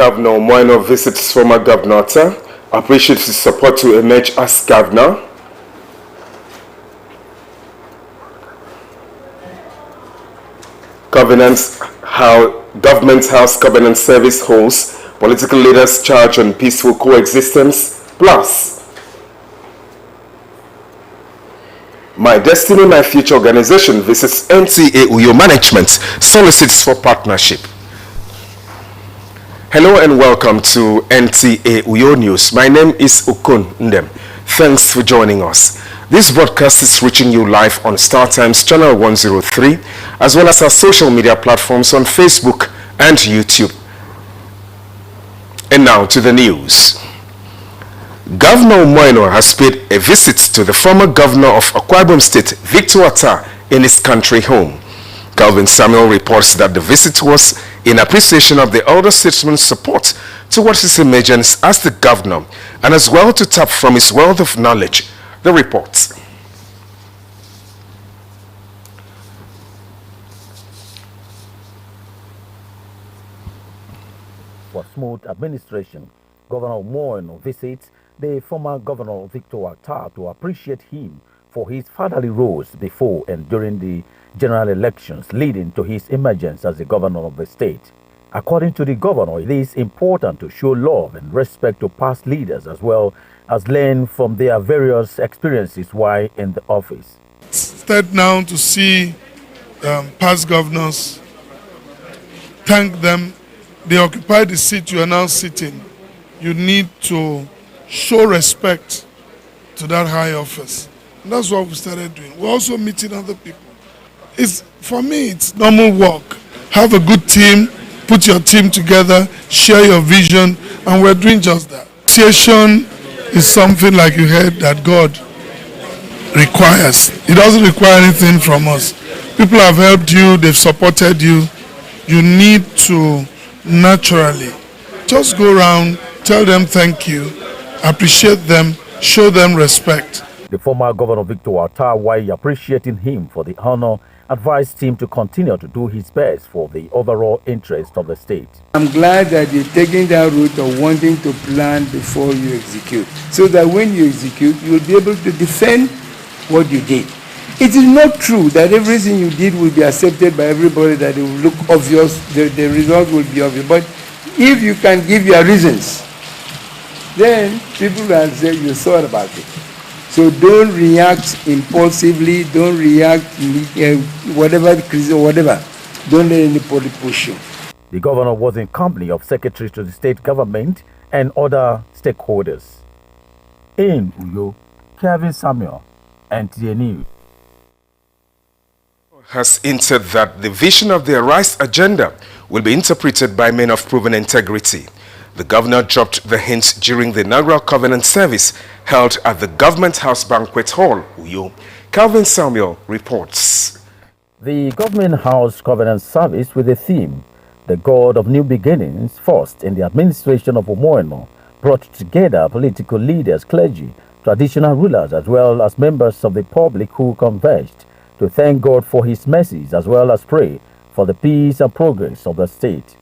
Governor Moeno visits former Governor Atta, appreciates his support to emerge as governor. Government House Covenant Service holds political leaders charge on peaceful coexistence. Plus, My Destiny, My Future organization visits NTA Uyo Management, solicits for partnership. Hello and welcome to NTA Uyo News. My name is Okon Ndem. Thanks for joining us. This broadcast is reaching you live on Star Times Channel 103, as well as our social media platforms on Facebook and YouTube. And now to the news. Governor Moeno has paid a visit to the former governor of Akwa Ibom State, Victor Atta, in his country home. Calvin Samuel reports that the visit was in appreciation of the elder statesman's support towards his emergence as the governor, and as well to tap from his wealth of knowledge. The reports. For smooth administration, Governor Moeno visits the former Governor Victor Atta to appreciate him for his fatherly roles before and during the general elections leading to his emergence as the governor of the state. According to the governor, it is important to show love and respect to past leaders as well as learn from their various experiences while in the office. Instead now to see past governors, thank them. They occupy the seat you are now sitting. You need to show respect to that high office. And that's what we started doing. We're also meeting other people. For me, it's normal work. Have a good team, put your team together, share your vision, and we're doing just that. Association is something, like you heard, that God requires. It doesn't require anything from us. People have helped you, they've supported you. You need to naturally just go around, tell them thank you, appreciate them, show them respect. The former Governor Victor Atta, while appreciating him for the honor, advised him to continue to do his best for the overall interest of the state. I'm glad that you're taking that route of wanting to plan before you execute, so that when you execute, you'll be able to defend what you did. It is not true that everything you did will be accepted by everybody, that it will look obvious, the result will be obvious. But if you can give your reasons, then people will say you thought about it. So don't react impulsively, don't react whatever. Don't let anybody push you. The governor was in company of secretaries to the state government and other stakeholders. In Uyo, Calvin Samuel, NTA News. Has hinted that the vision of the Arise agenda will be interpreted by men of proven integrity. The governor dropped the hint during the inaugural covenant service held at the Government House Banquet Hall, Uyo. Calvin Samuel reports. The Government House Covenant Service with the theme, The God of New Beginnings, first in the administration of Moeno, brought together political leaders, clergy, traditional rulers, as well as members of the public who converged to thank God for his mercies as well as pray for the peace and progress of the state.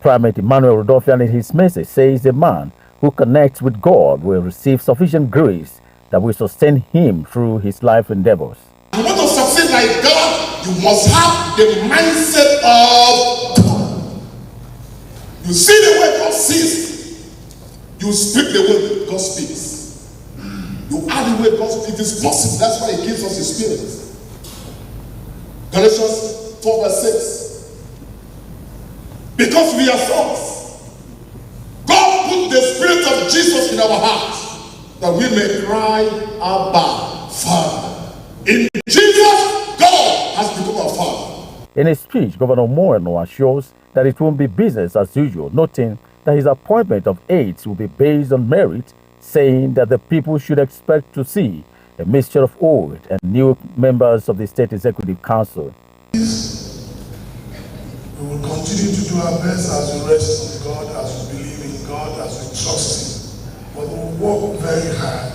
Primate Emmanuel Rodolfian in his message says a man who connects with God will receive sufficient grace that will sustain him through his life endeavors. You want to succeed like God, you must have the mindset of God. You see the way God sees, you speak the way God speaks. You add the way God speaks. It is possible. That's why He gives us His Spirit. Galatians 4 verse 6. Because we are sons, God put the Spirit of Jesus in our hearts, that we may cry, Abba, Father. In Jesus, God has become our Father. In his speech, Governor Moeno assures that it won't be business as usual, noting that his appointment of aides will be based on merit, saying that the people should expect to see a mixture of old and new members of the State Executive Council. We will continue to do our best as we rest on God, as we believe in God, as we trust Him. But we'll work very hard.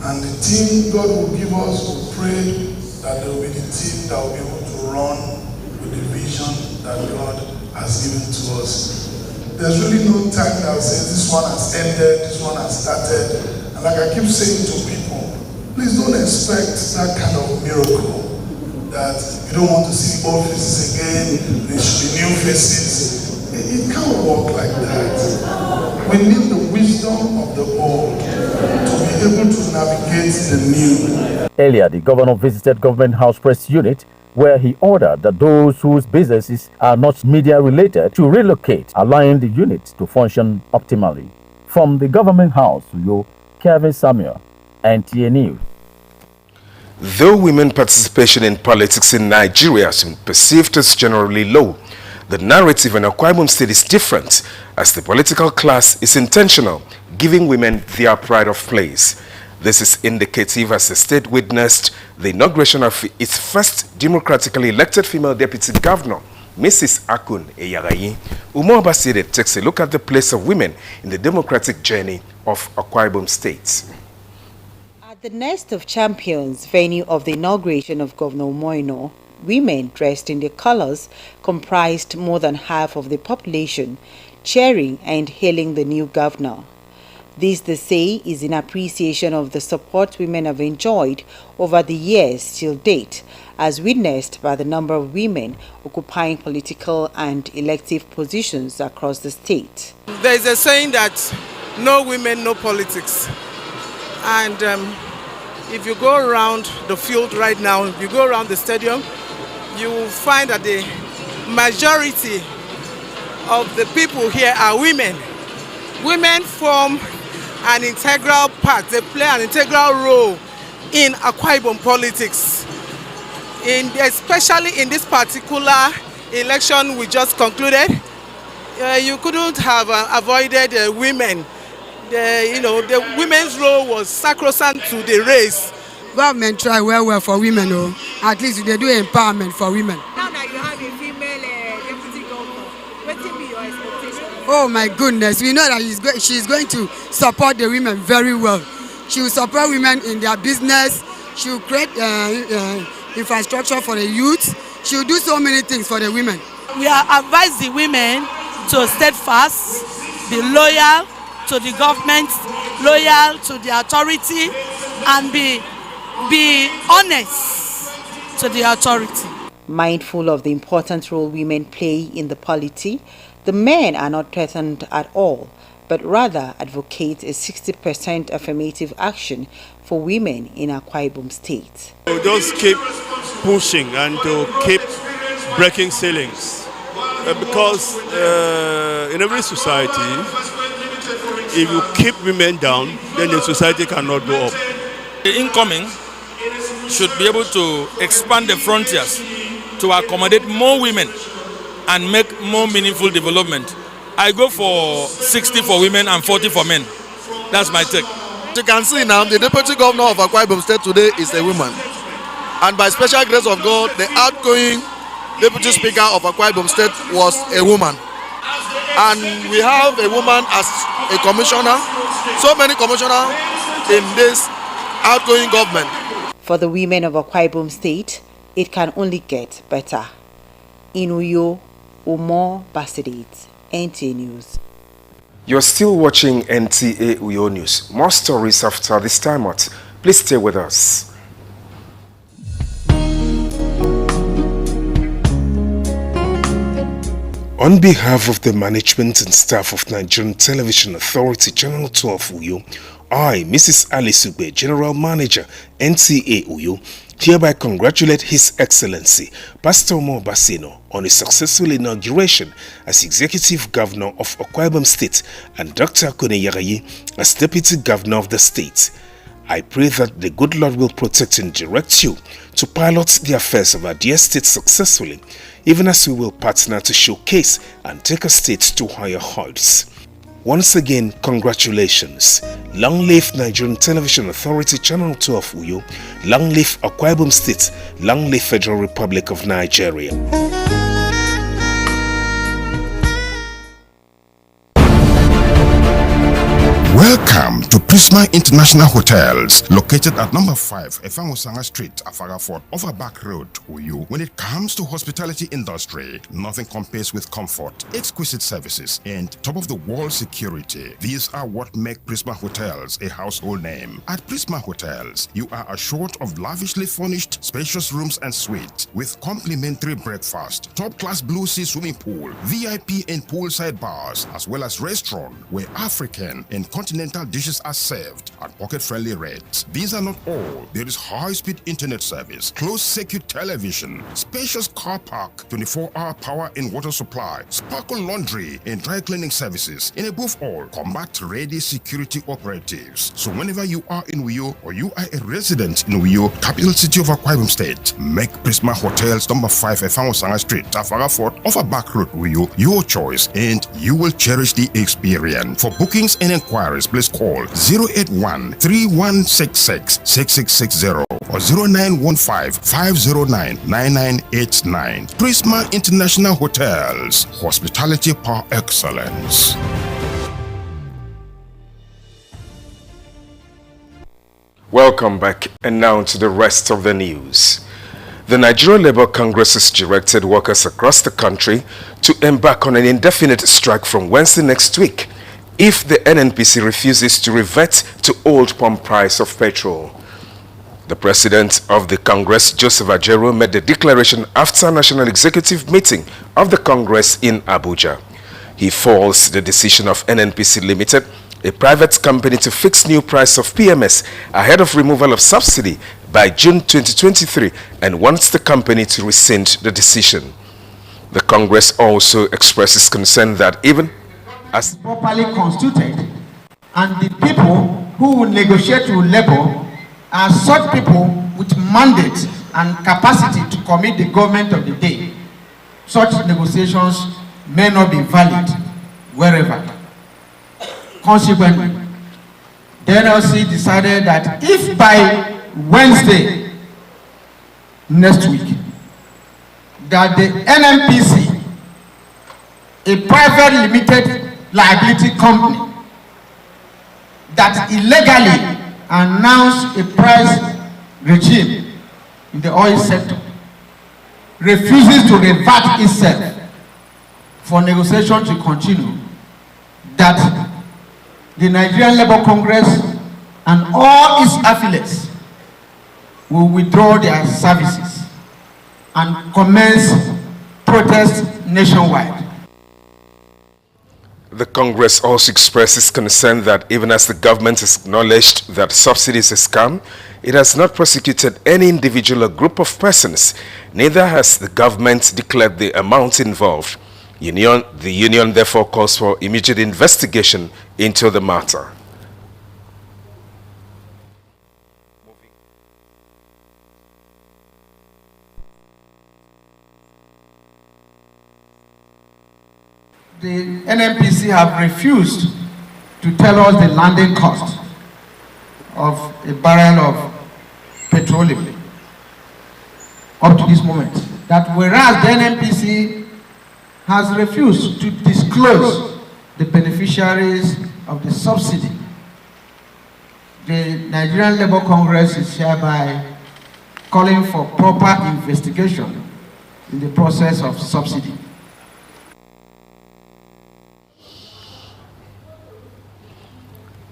And the team God will give us, will pray that there will be the team that will be able to run with the vision that God has given to us. There's really no time that will say this one has ended, this one has started. And like I keep saying to people, please don't expect that kind of miracle. That you don't want to see old faces again, there should be new faces. It can't work like that. We need the wisdom of the old to be able to navigate the new. Earlier, the governor visited Government House Press Unit, where he ordered that those whose businesses are not media related to relocate, allowing the unit to function optimally. From the Government House, Kevin Samuel, NTA News. Though women participation in politics in Nigeria has been perceived as generally low, the narrative in Akwa Ibom State is different, as the political class is intentional, giving women their pride of place. This is indicative as the state witnessed the inauguration of its first democratically elected female deputy governor, Mrs. Akun Eyarayi. Umar Basire takes a look at the place of women in the democratic journey of Akwa Ibom State. At the Nest of Champions venue of the inauguration of Governor Moino, women dressed in their colors comprised more than half of the population, cheering and hailing the new governor. This, they say, is in appreciation of the support women have enjoyed over the years till date, as witnessed by the number of women occupying political and elective positions across the state. There is a saying that no women, no politics. And if you go around the field right now, if you go around the stadium, you will find that the majority of the people here are women. Women form an integral part, they play an integral role in Akwa Ibom politics. Especially in this particular election we just concluded, you couldn't have avoided women. The women's role was sacrosanct to the race. Government try well for women, at least they do empowerment for women. Now that you have a female deputy governor, what will be your expectation? Oh my goodness, we know that she's going to support the women very well. She will support women in their business. She will create infrastructure for the youth. She will do so many things for the women. We are advise the women to steadfast, be loyal to the government, loyal to the authority, and be honest to the authority. Mindful of the important role women play in the polity, the men are not threatened at all, but rather advocate a 60% affirmative action for women in Akwa Ibom State. We'll just keep pushing and to keep breaking ceilings, because in every society, if you keep women down, then the society cannot go up. The incoming should be able to expand the frontiers to accommodate more women and make more meaningful development. I go for 60 for women and 40 for men. That's my take. You can see now the deputy governor of Akwa Ibom State today is a woman. And by special grace of God, the outgoing deputy speaker of Akwa Ibom State was a woman. And we have a woman as a commissioner, so many commissioners in this outgoing government. For the women of Akwa Ibom State, it can only get better. In Uyo, Umar Basirit, NTA News. You're still watching NTA Uyo News. More stories after this time out. Please stay with us. On behalf of the management and staff of Nigerian Television Authority Channel 12 Uyo, I, Mrs. Alice Ube, General Manager, NTA Uyo, hereby congratulate His Excellency, Pastor Umar Basino, on his successful inauguration as Executive Governor of Akwa Ibom State and Dr. Akun Eyarayi as Deputy Governor of the state. I pray that the good Lord will protect and direct you to pilot the affairs of our dear state successfully, even as we will partner to showcase and take our state to higher heights. Once again, congratulations. Long live Nigerian Television Authority Channel 12 Uyo. Long live Akwa Ibom State. Long live Federal Republic of Nigeria. Welcome to Prisma International Hotels, located at number 5 Efangosanga Street, Afaga Fort, Over Back Road, Uyo. When it comes to hospitality industry, nothing compares with comfort, exquisite services, and top-of-the-world security. These are what make Prisma Hotels a household name. At Prisma Hotels, you are assured of lavishly furnished, spacious rooms and suites with complimentary breakfast, top-class Blue Sea swimming pool, VIP and poolside bars, as well as restaurant where African and continental dishes are served at pocket-friendly rates. These are not all. There is high-speed internet service, closed circuit television, spacious car park, 24-hour power and water supply, sparkle laundry and dry cleaning services, and above all, combat-ready security operatives. So whenever you are in Uyo or you are a resident in Uyo, capital city of Akwa Ibom State, make Prisma Hotels number 5 Efangosanga Street, Afaga Fort, Over Back Road, Uyo, your choice, and you will cherish the experience. For bookings and inquiries, please call 081-3166-6660 or 0915-509-9989. Prisma International Hotels, hospitality par excellence. Welcome back, and now to the rest of the news. The Nigerian Labour Congress has directed workers across the country to embark on an indefinite strike from Wednesday next week if the NNPC refuses to revert to old pump price of petrol. The president of the Congress, Joseph Ajero, made the declaration after a national executive meeting of the Congress in Abuja. He faults the decision of NNPC Limited, a private company, to fix new price of PMS ahead of removal of subsidy by June 2023 and wants the company to rescind the decision. The Congress also expresses concern that even as properly constituted and the people who will negotiate with labor are such people with mandate and capacity to commit the government of the day, such negotiations may not be valid wherever. Consequently, the NLC decided that if by Wednesday next week that the NNPC, a private limited liability company that illegally announced a price regime in the oil sector, refuses to revert itself for negotiation to continue, that the Nigerian Labour Congress and all its affiliates will withdraw their services and commence protests nationwide. The Congress also expresses concern that even as the government has acknowledged that subsidies is a scam, it has not prosecuted any individual or group of persons. Neither has the government declared the amount involved. The union therefore calls for immediate investigation into the matter. The NNPC have refused to tell us the landing cost of a barrel of petroleum up to this moment. That whereas the NNPC has refused to disclose the beneficiaries of the subsidy, the Nigerian Labour Congress is hereby calling for proper investigation in the process of subsidy.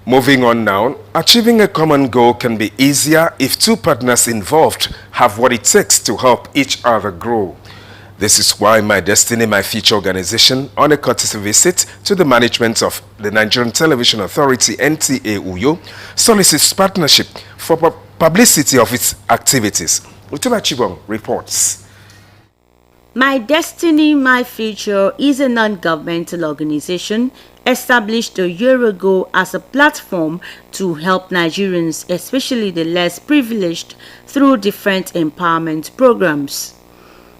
Moving on now, achieving a common goal can be easier if two partners involved have what it takes to help each other grow. This is why My Destiny, My Future organization, on a courtesy visit to the management of the Nigerian Television Authority, NTA Uyo, solicits partnership for publicity of its activities. Utula Chibong reports. My Destiny, My Future is a non-governmental organization established a year ago as a platform to help Nigerians, especially the less privileged, through different empowerment programs.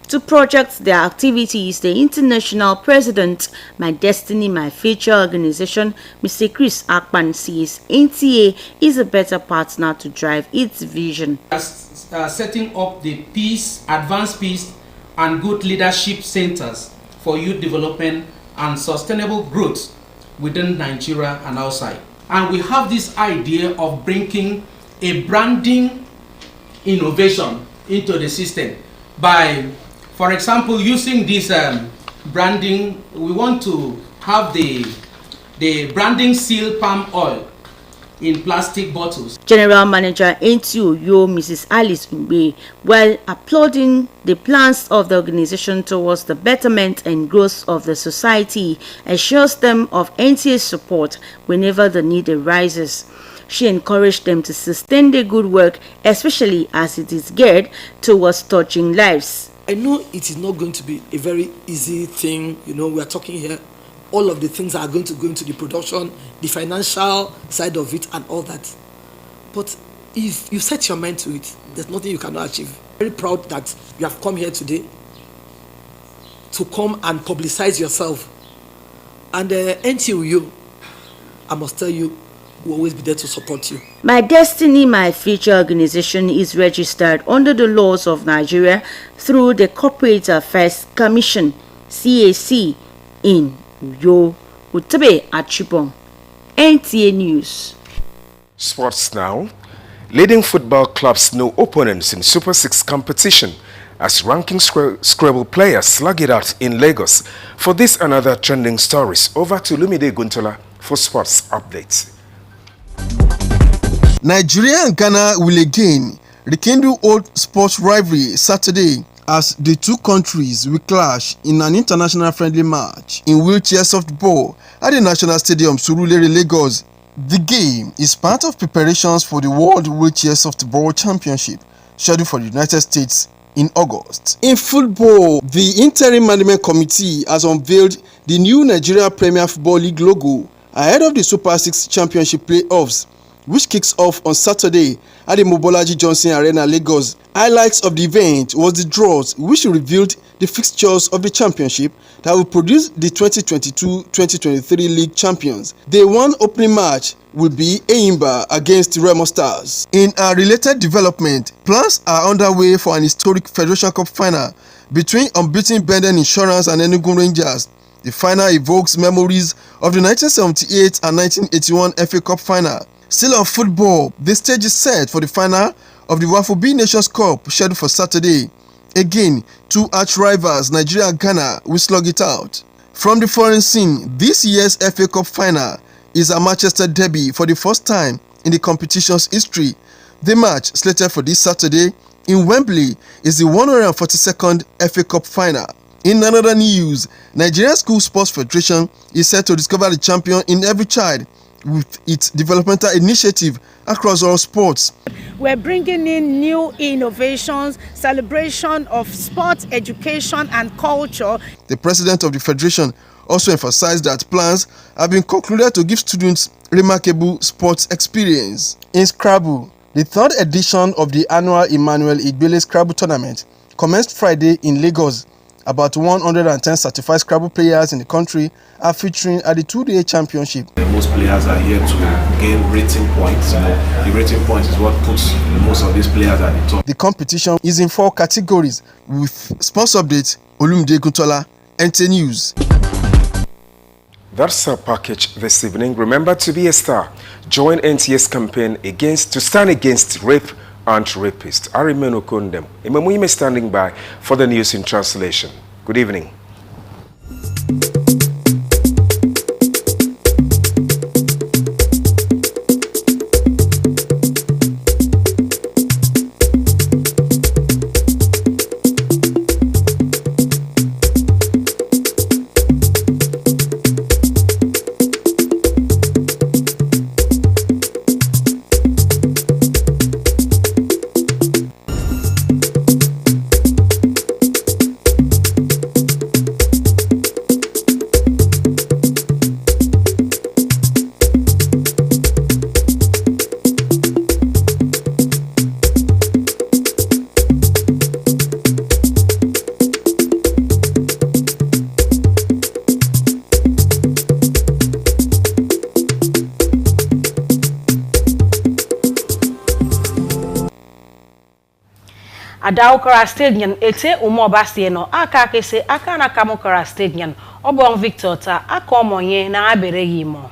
To project their activities, the international president, My Destiny, My Future organization, Mr. Chris Akpan, says NTA is a better partner to drive its vision. Setting up the peace, advanced peace, and good leadership centers for youth development and sustainable growth within Nigeria and outside. And we have this idea of bringing a branding innovation into the system by, for example, using this branding. We want to have the branding seal palm oil in plastic bottles. General Manager NTOYO, Mrs. Alice Mbe, while applauding the plans of the organization towards the betterment and growth of the society, assures them of NTA's support whenever the need arises. She encouraged them to sustain their good work, especially as it is geared towards touching lives. I know it is not going to be a very easy thing. You know, we are talking here, all of the things are going to go into the production, the financial side of it and all that. But if you set your mind to it, there's nothing you cannot achieve. Very proud that you have come here today to come and publicize yourself. And NTOYO, I must tell you, will always be there to support you. My Destiny, My Future organization is registered under the laws of Nigeria through the Corporate Affairs Commission, CAC, in Uyo. Utabe Achibong, NTA News. Sports now. Leading football clubs know opponents in Super 6 competition as ranking Scrabble players slug it out in Lagos. For this and other trending stories, over to Lumide Guntola for sports updates. Nigeria and Ghana will again rekindle old sports rivalry Saturday as the two countries will clash in an international friendly match in wheelchair softball at the National Stadium, Surulere, Lagos. The game is part of preparations for the World Wheelchair Softball Championship scheduled for the United States in August. In football, the Interim Management Committee has unveiled the new Nigeria Premier Football League logo ahead of the Super 6 Championship playoffs, which kicks off on Saturday at the Mobolaji Johnson Arena, Lagos. Highlights of the event was the draws, which revealed the fixtures of the championship that will produce the 2022-2023 league champions. The one opening match will be Eyimba against Remo Stars. In a related development, plans are underway for an historic Federation Cup final between unbeaten Benden Insurance and Enugu Rangers. The final evokes memories of the 1978 and 1981 FA Cup final. Still on football, the stage is set for the final of the Wafubi Nations Cup scheduled for Saturday. Again, two arch rivals, Nigeria and Ghana, will slug it out. From the foreign scene, this year's FA Cup final is a Manchester derby for the first time in the competition's history. The match, slated for this Saturday in Wembley, is the 142nd FA Cup final. In another news, Nigerian School Sports Federation is set to discover the champion in every child with its developmental initiative across all sports. We're bringing in new innovations, celebration of sports, education and culture. The president of the federation also emphasized that plans have been concluded to give students remarkable sports experience. In Scrabble, the third edition of the annual Emmanuel Igbele Scrabble tournament commenced Friday in Lagos. About 110 certified Scrabble players in the country are featuring at the two-day championship. Most players are here to gain rating points. The rating points is what puts most of these players at the top. The competition is in 4 categories with sports update, Olumide Guntola, NTA News. That's our package this evening. Remember to be a star. Join NTA's campaign to stand against rape and rapists. I remain Okondem. Imamuyime standing by for the news in translation. Good evening. ada ukara state nyan ete umo basie no aka kese aka na kamukara state nyan obon Victor ta aka omonye na abere yimo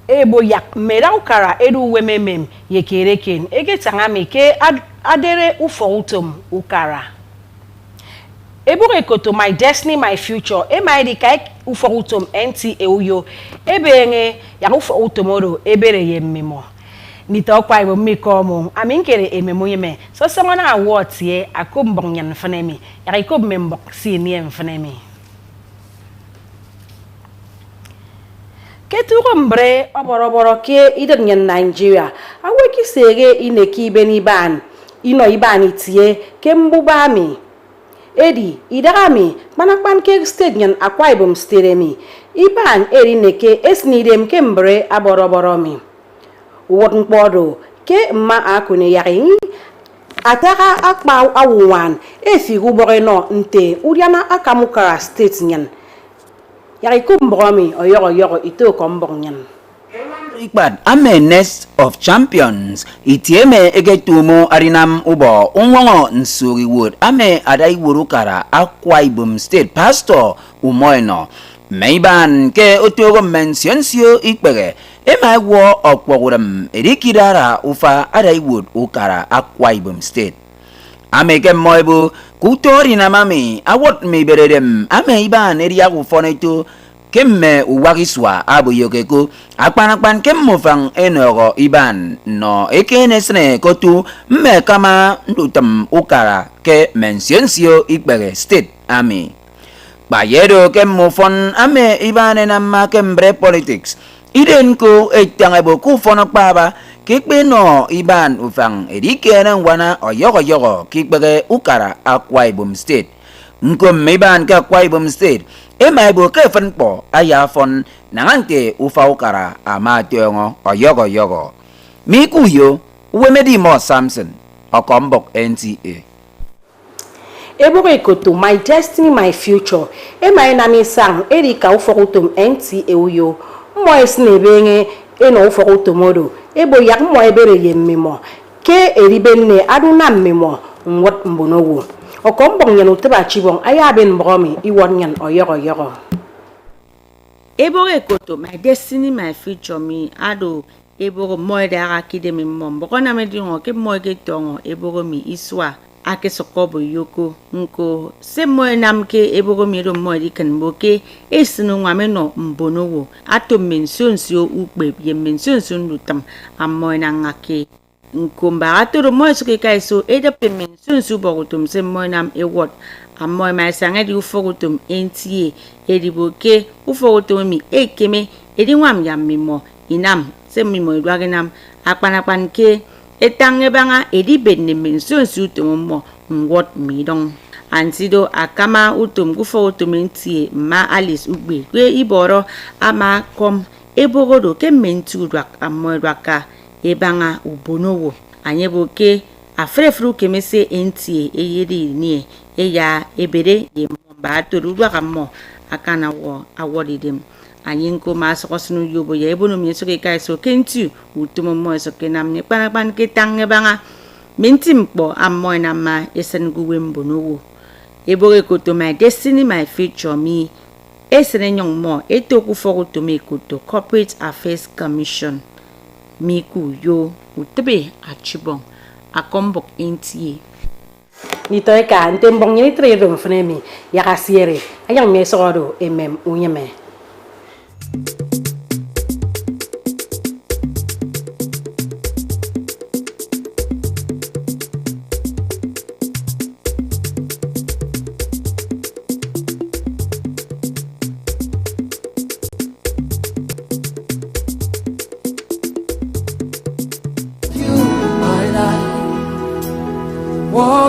ebo yak mera ukara edu wememem yekereken egetanga meke adere ufo utom ukara ebo ekoto my destiny my future emaidi kai ufo utom enti euyo ebenge ya ufo utomoro ebere yemmemo nita okwa ibo mikomo aminkere ememo yeme so semana award ye akombong yan fanemi ya ikob membok si ni mfanemi keturo mbre oboroboro ke idan yan Nigeria aweki sege ineki ibeni ban ino ibani tie kembubami edi idagami manakpan ke state yan Akwa Ibom state mi iban eri neke esnidem kembre aboroboro mi wotn podo ke ma akune yarin ataka akpa awuwan efigu boreno nte uriana akamukara state nyan yari kumbromi oyogo ito kombong nyan Ikbad ame nest of champions itieme egetumo arinam ubo unwongo nsuri wood ame adai wurukara Akwa Ibom state pastor umoino meiban ke otogo mensionsio ikpege ema wo okwoguram erikidara ufa adai wood ukara Akwa Ibom state ameke moibu kutori na mami awot me beredem ame iban eria ufoneto kemme uwagiswa abu yokeko akpanakpan kemmofang enogo iban no ekenesne kotu mme kama ndutam ukara ke mensionsio ikpege state ami bayedo kemmofon ame ibane namma kembre politics iden ko etangebo ku fono baba kikbe no iban ufang erikene wana oyogo kikbege ukara Akwa Ibom state nkom iban ka Akwa Ibom state emaibo ke fanpo ayafon nangante ufa ukara amationgo oyogo mikuyo wemedi mo Samson okombok NTA ebo ekoto my destiny my future emai na mi sang erika ufokutum NTA uyo mo esnebenge eno ufokutomodo ebo yak mo ebere yemmimo ke eribenne aduna mmimo nwot mbonowo okombong nyan uteba chibong ayaben mbomi iwon nyan oyogo ebo ekoto my destiny my future mi ado ebo mo dara kidemi mom bokona medingo ke mo getongo ebo mi iswa ake sokobo yoko nko se mo namke ebo mi do mo dikan boke esinu ngameno mbonowo ato mensonsio ukbe ye mensonsun lutam ammo nangake nkomba atoro mo suke kaiso eda mensonsu bogutum se mo nam ewot ammo ma sanga di ufogutum entie ediboke ufogutum mi ekeme edinwam yammimo inam se mimo edwagenam akpanapanke etange banga edi benne mensonsu utomo nwot midong antido akama utom gufo utomentie ma Alice ugbe kwe iboro ama kom ebogodo ke mentu dwak amodwaka ebanga ubonowo anyeboke afrefru kemese entie eyedi ni eya ebere ye mba toruwa kammo akana wo awodidem anyinko masokosnu yobo ye ebono miesoke kaiso kentu utomo mo soke namne pan ke tange banga mintimpo ammo na ma esenguwe mbonowo eboge koto my destiny my future mi esene nyong mo etoku fokuto me koto corporate affairs commission miku yo utebe achibong akombok NTA nitoy ka ntembong ni tredo mfnemi yakasiere ayang mesodo emem unyeme